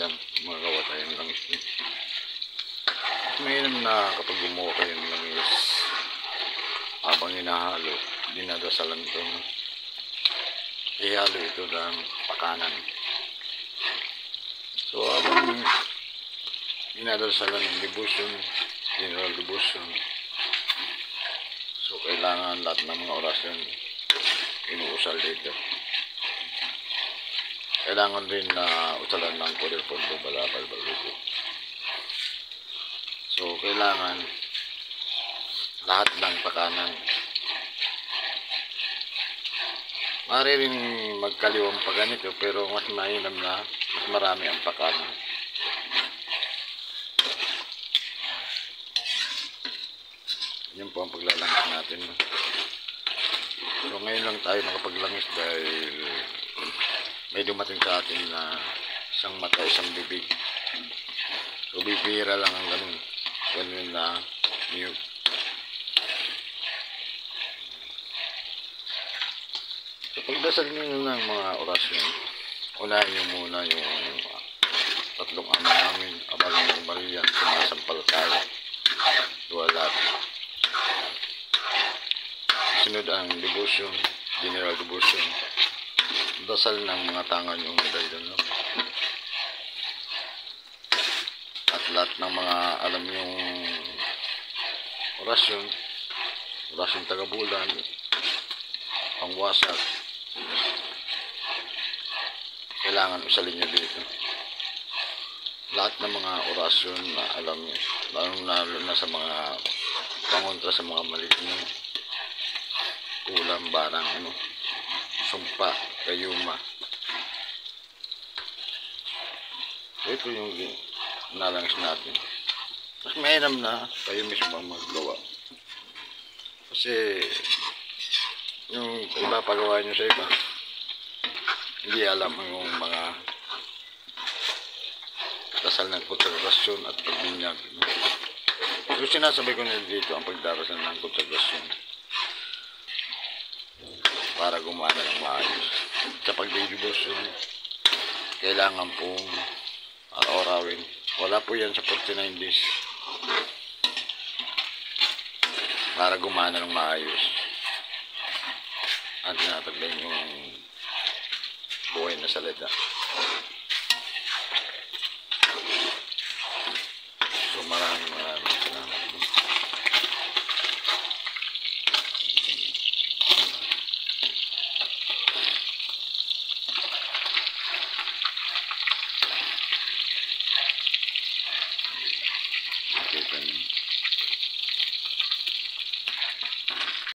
yan, mga kawatayan langis din. Mainam na kapag gumawa kayo ng langis, habang hinahalo, dinadasalan ito. Ihalo ito ng pakanan. So habang dinadasalan ng devotion, general devotion, so kailangan lahat ng mga orasyon inuusal dito. Kailangan din na usalan ng poder pondo balabal balugo. So kailangan lahat ng pakanan. Maaari rin magkaliwang pa ganito, pero mas mainam na mas marami ang pakanan. Yan po ang paglalangis natin. So ngayon lang tayo nakapaglangis dahil may dumating sa atin na isang mata, isang bibig. So bibihira lang ang ganun na mute. So pagdasal nyo ng mga orasyon, unahin nyo muna yung tatlong ama namin, Ama ng Maria, sumasampal tayo, duwalat. Sunod ang devotion, general devotion, dasal ng mga tangan yung dahilan, no? At lahat ng mga alam yung orasyon tagabulan, pangwasak, kailangan usalin nyo dito. Lahat ng mga orasyon na alam nyo, lalo na sa mga pangontra sa mga maliit nyo, ulam, barang, sumpa, kayuma. So ito yung nalangis natin. Mas mainam na kayo mismo ang maggawa. Kasi yung ipapagawa nyo sa iba, hindi alam yung mga dasal ng konsagrasyon at pagbinyag. So sinasabay ko nila dito ang pagdarasal ng konsagrasyon para gumana ng maayos. Sa pagdedebosyon, kailangan pong araw-arawin. Wala po yan sa 49 days para gumana ng maayos at nataglan yung buhay na salita.